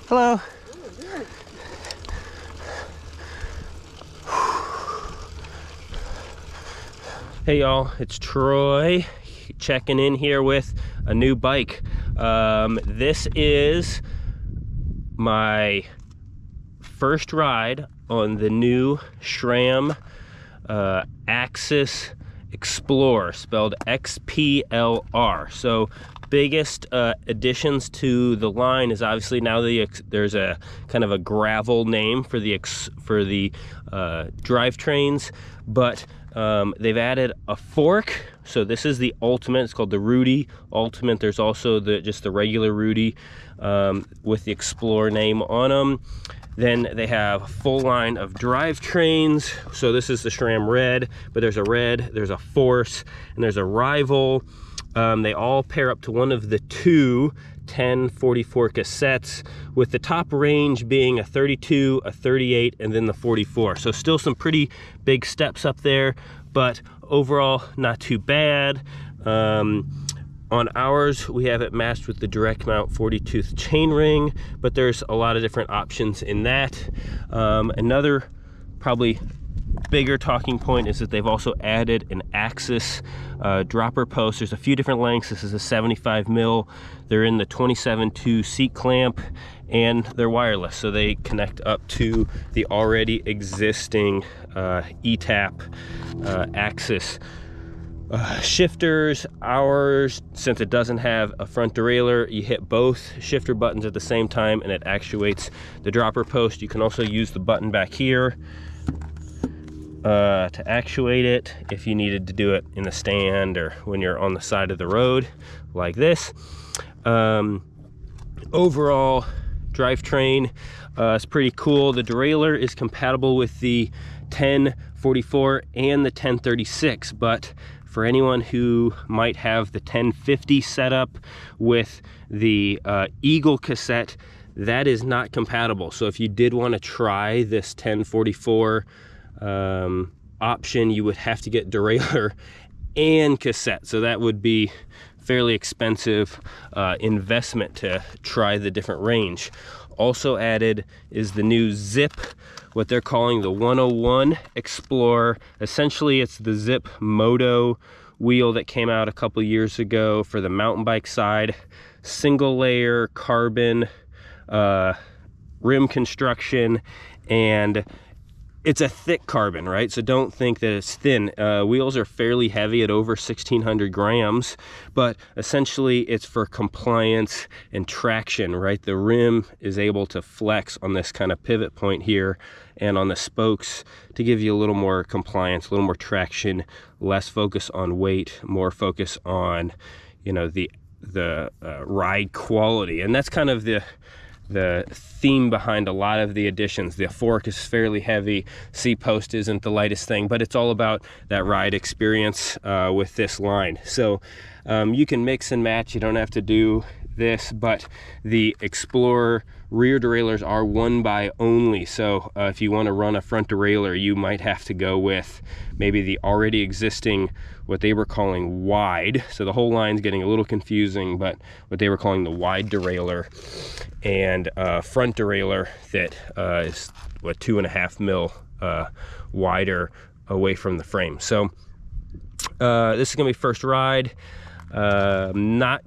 Hello. Hey y'all, it's Troy checking in here with a new bike. This is my first ride on the new SRAM XPLR, spelled XPLR. So biggest additions to the line is obviously now there's a kind of a gravel name for the drivetrains, but they've added a fork. So this is the Ultimate. It's called the Rudy Ultimate. There's also just the regular Rudy with the Explorer name on them. Then they have a full line of drivetrains. So this is the SRAM Red, but there's a Red, there's a Force, and there's a Rival. They all pair up to one of the two 1044 cassettes, with the top range being a 32, a 38, and then the 44. So still some pretty big steps up there, but overall not too bad. On ours, we have it matched with the direct mount 40-tooth chainring, but there's a lot of different options in that. Another probably bigger talking point is that they've also added an axis dropper post. There's a few different lengths. This is a 75 mil. They're in the 27-2 seat clamp, and they're wireless, so they connect up to the already existing ETAP axis shifters. Ours, since it doesn't have a front derailleur, you hit both shifter buttons at the same time and it actuates the dropper post. You can also use the button back here to actuate it if you needed to do it in the stand or when you're on the side of the road like this. Overall drivetrain is pretty cool. The derailleur is compatible with the 1044 and the 1036, but for anyone who might have the 1050 setup with the Eagle cassette, that is not compatible. So if you did want to try this 1044 option, you would have to get derailleur and cassette. So that would be fairly expensive investment to try the different range. Also added is the new Zip, what they're calling the 101 Explorer. Essentially, it's the Zip Moto wheel that came out a couple years ago for the mountain bike side. Single layer carbon rim construction, and it's a thick carbon, right? So don't think that it's thin. Wheels are fairly heavy at over 1,600 grams, but essentially it's for compliance and traction, right? The rim is able to flex on this kind of pivot point here and on the spokes to give you a little more compliance, a little more traction, less focus on weight, more focus on, you know, the ride quality. And that's kind of the theme behind a lot of the additions. The fork is fairly heavy, C-post isn't the lightest thing, but it's all about that ride experience with this line. So you can mix and match, you don't have to do this, but the Explorer rear derailleurs are 1x only. So if you want to run a front derailleur, you might have to go with maybe the already existing, what they were calling wide. So the whole line's getting a little confusing, but what they were calling the wide derailleur, and front derailleur that is what 2.5 mil wider away from the frame. So this is gonna be first ride. Not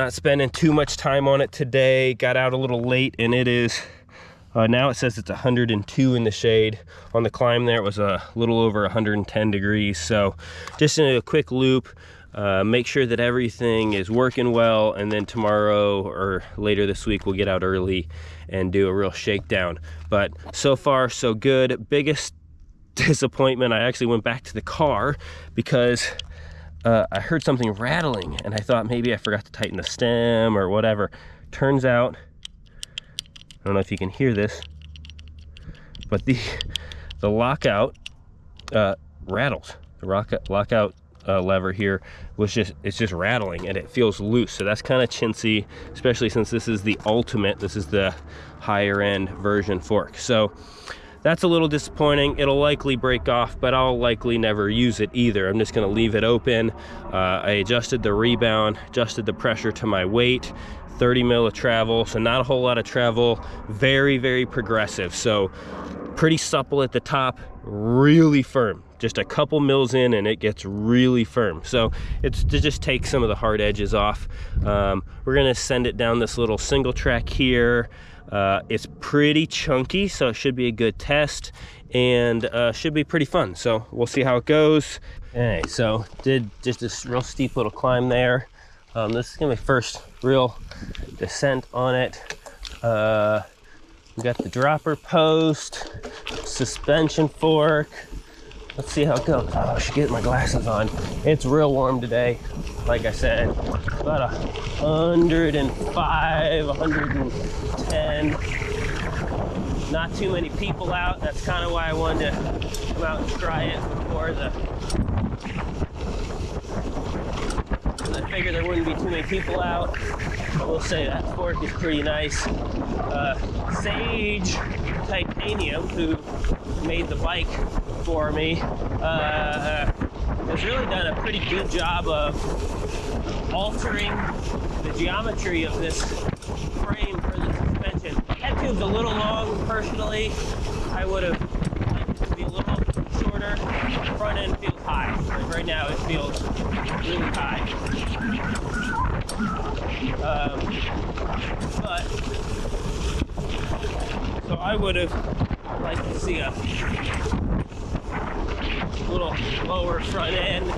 spending too much time on it today. Got out a little late, and it is now it says it's 102 in the shade. On the climb there, it was a little over 110 degrees. So just in a quick loop, make sure that everything is working well, and then tomorrow or later this week we'll get out early and do a real shakedown. But so far so good. Biggest disappointment, I actually went back to the car because I heard something rattling, and I thought maybe I forgot to tighten the stem or whatever. Turns out, I don't know if you can hear this, but the lockout rattles. The lockout lever here it's just rattling, and it feels loose. So that's kind of chintzy, especially since this is the Ultimate. This is the higher end version fork. So that's a little disappointing. It'll likely break off, but I'll likely never use it either. I'm just gonna leave it open. I adjusted the rebound, adjusted the pressure to my weight, 30 mil of travel, so not a whole lot of travel. Very, very progressive. So pretty supple at the top, really firm. Just a couple mils in and it gets really firm. So it's to just take some of the hard edges off. We're gonna send it down this little single track here. It's pretty chunky, so it should be a good test, and should be pretty fun. So we'll see how it goes. Okay, so did just this real steep little climb there. This is gonna be my first real descent on it. We got the dropper post, suspension fork. Let's see how it goes. Oh, I should get my glasses on. It's real warm today. Like I said, about 105, 110. Not too many people out. That's kind of why I wanted to come out and try it before I figured there wouldn't be too many people out. I will say that fork is pretty nice. Sage Titanium, who made the bike for me, has really done a pretty good job of altering the geometry of this frame for the suspension. Head tube's a little long, personally. I would have liked it to be a little shorter. Front end feels high. Like right now it feels really high. So I would have liked to see a little lower front end.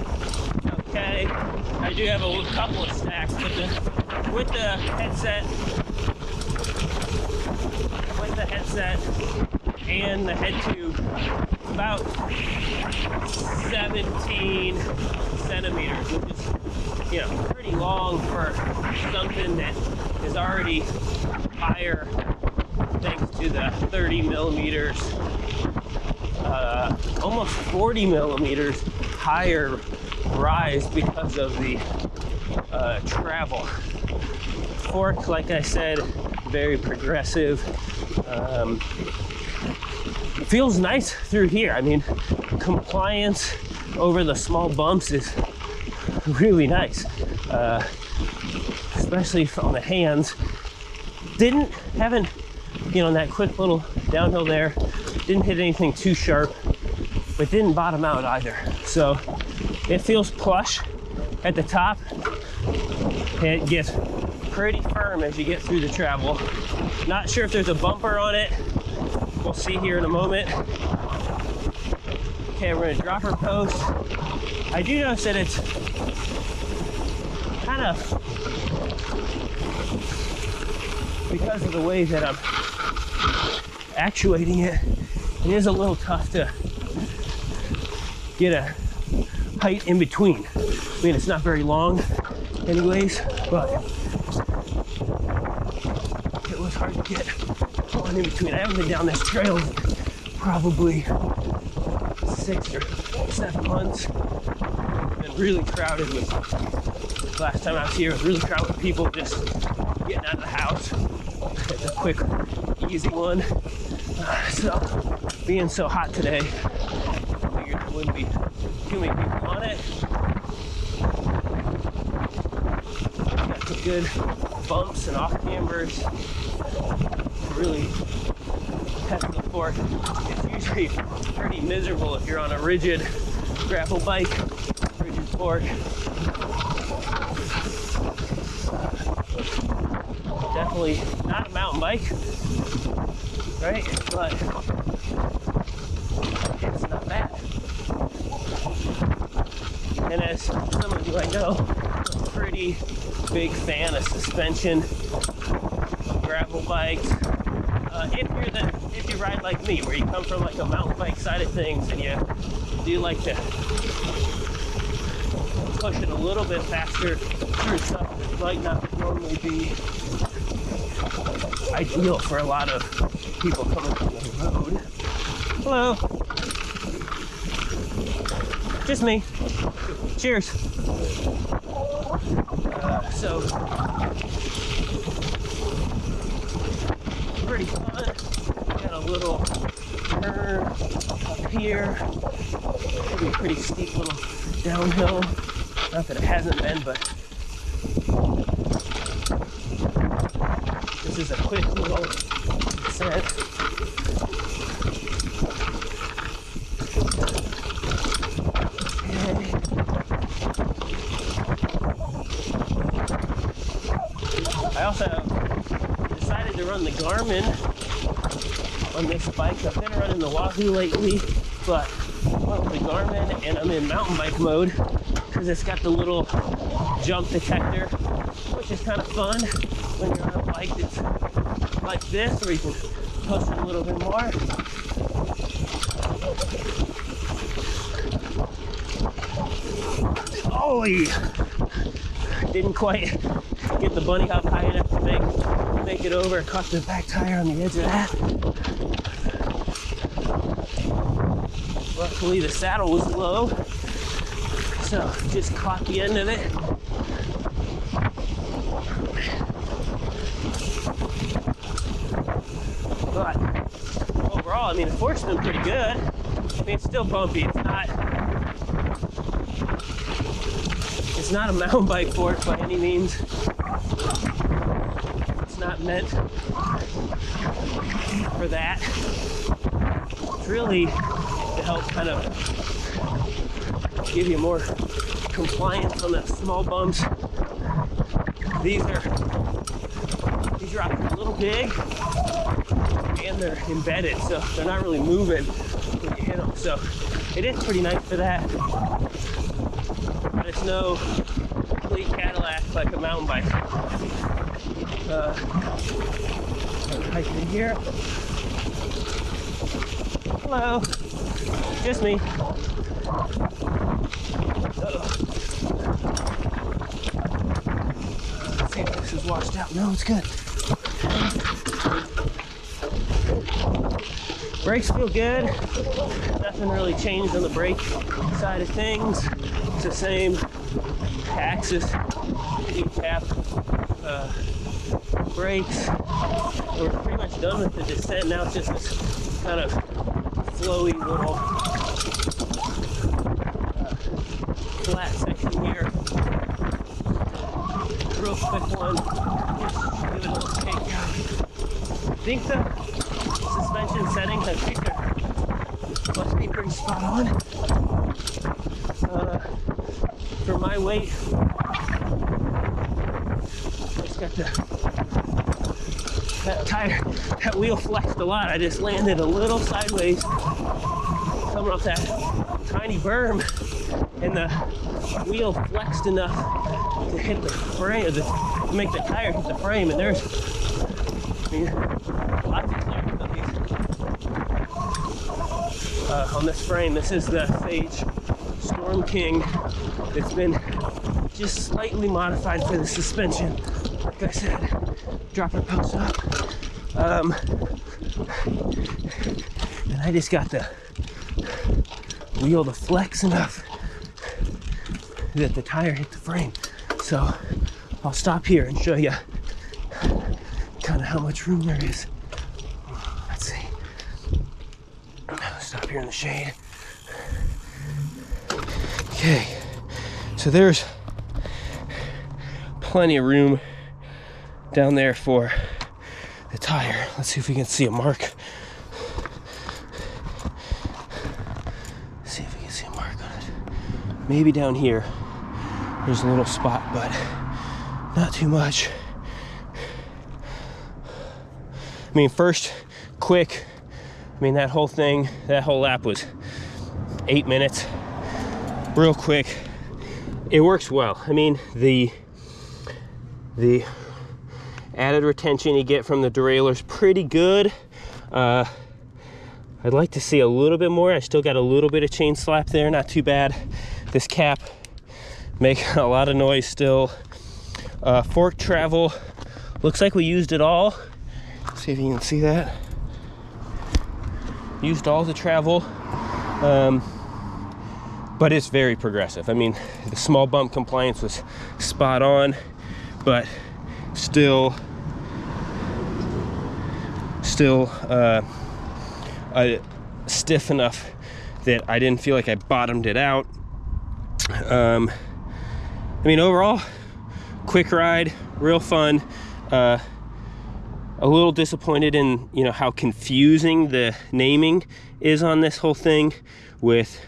Okay, I do have a couple of stacks with the headset and the head tube, about 17 centimeters, which is, you know, pretty long for something that is already higher thanks to the 30 millimeters, almost 40 millimeters higher rise because of the travel. Fork, like I said, very progressive. It feels nice through here. I mean, compliance over the small bumps is really nice, especially on the hands. Haven't, you know, in that quick little downhill there, didn't hit anything too sharp, but didn't bottom out either. So it feels plush at the top, and it gets pretty firm as you get through the travel. Not sure if there's a bumper on it. We'll see here in a moment. Okay, we're gonna drop our post. I do notice that it's kind of, because of the way that I'm actuating it, it is a little tough to get a height in between. I mean, it's not very long anyways, but it was hard to get one in between. I haven't been down this trail in probably 6 or 7 months. Been really crowded with, last time I was here, it was really crowded with people just getting out of the house. It's a quick, easy one. So, being so hot today, I figured there wouldn't be too many people on it. Got some good bumps and off cambers to really test the fork. It's usually pretty miserable if you're on a rigid gravel bike, rigid fork. Definitely not a mountain bike, right? But it's not bad. And as some of you I know, I'm a pretty big fan of suspension gravel bikes. If you ride like me, where you come from like a mountain bike side of things, and you do like to push it a little bit faster through stuff that might not normally be ideal for a lot of people coming from the road. Hello. Just me. Cheers. So, pretty fun. Got a little turn here. Should be a pretty steep little downhill. Not that it hasn't been, but this is a quick little descent. Okay. I also decided to run the Garmin on this bike. I've been running the Wahoo lately, but I went with the Garmin and I'm in mountain bike mode because it's got the little jump detector, which is kind of fun when you're on a bike that's like this, where you can push it a little bit more. Oh, didn't quite get the bunny hop high enough to make it over. Caught the back tire on the edge of that. Luckily the saddle was low, so just caught the end of it. But overall, I mean, the fork's been pretty good. I mean, it's still bumpy. It's not a mountain bike fork by any means. It's not meant for that. It's really to help kind of give you more compliance on the small bumps. These rocks are a little big and they're embedded, so they're not really moving when you hit them. So it is pretty nice for that. But it's no complete Cadillac like a mountain bike. I'm hiking in here. Hello. Just me. Let's see if this is washed out. No, it's good. Brakes feel good. Nothing really changed on the brake side of things. It's the same axis, cap, brakes. We're pretty much done with the descent. Now it's just this kind of flowy little flat section here. Real quick one. Give it a little shakeout. I think the suspension settings, I think must be pretty spot on. For my weight, just got that wheel flexed a lot. I just landed a little sideways coming off that tiny berm, and the wheel flexed enough to hit the frame, to make the tire hit the frame. And there's, I mean, lots of clear on this frame. This is the Sage Storm King. It's been just slightly modified for the suspension. Like I said, drop your post up. And I just got the wheel to flex enough that the tire hit the frame. So I'll stop here and show you kind of how much room there is. Let's see. Stop here in the shade. Okay, so there's plenty of room down there for the tire. Let's see if we can see a mark. See if we can see a mark on it. Maybe down here there's a little spot, but not too much. I mean, first, quick. I mean, that whole lap was 8 minutes. Real quick. It works well. I mean, the added retention you get from the derailleur is pretty good. I'd like to see a little bit more. I still got a little bit of chain slap there, not too bad. This cap making a lot of noise still. Fork travel, looks like we used it all. See if you can see that. Used all the travel, but it's very progressive. I mean, the small bump compliance was spot on, but still stiff enough that I didn't feel like I bottomed it out. I mean, overall, quick ride, real fun. A little disappointed in, you know, how confusing the naming is on this whole thing, with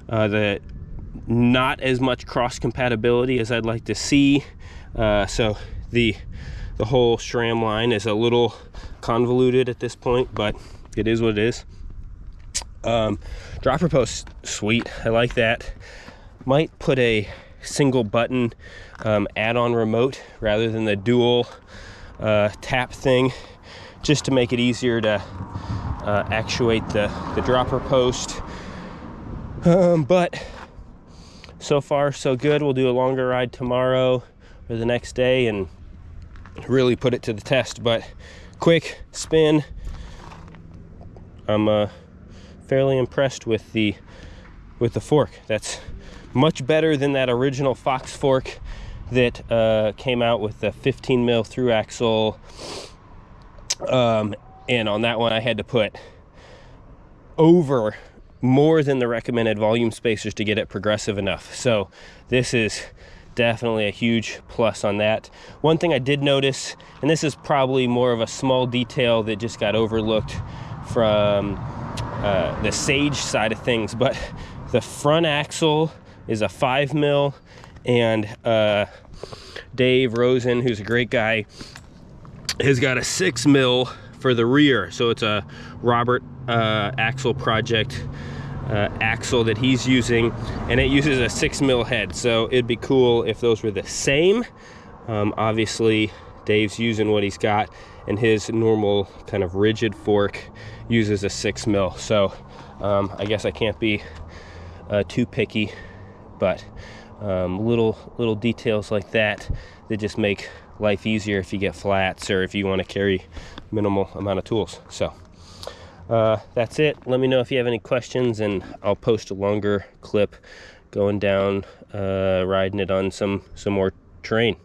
the not as much cross compatibility as I'd like to see. So the whole SRAM line is a little convoluted at this point, but it is what it is. Dropper post, sweet, I like that. Might put a single button add-on remote rather than the dual tap thing, just to make it easier to actuate the dropper post. But so far so good. We'll do a longer ride tomorrow or the next day and really put it to the test. But quick spin, I'm fairly impressed with the fork. That's much better than that original Fox fork that came out with the 15 mil through axle, and on that one I had to put over more than the recommended volume spacers to get it progressive enough. So this is definitely a huge plus on that. One thing I did notice, and this is probably more of a small detail that just got overlooked from the Sage side of things, but the front axle is a 5 mil, and Dave Rosen, who's a great guy, has got a 6 mil for the rear. So it's a Robert axle project axle that he's using, and it uses a 6 mil head. So it'd be cool if those were the same. Obviously Dave's using what he's got, and his normal kind of rigid fork uses a 6 mil. So I guess I can't be too picky, but little details like that just make life easier if you get flats or if you want to carry minimal amount of tools. So that's it. Let me know if you have any questions, and I'll post a longer clip going down riding it on some more terrain.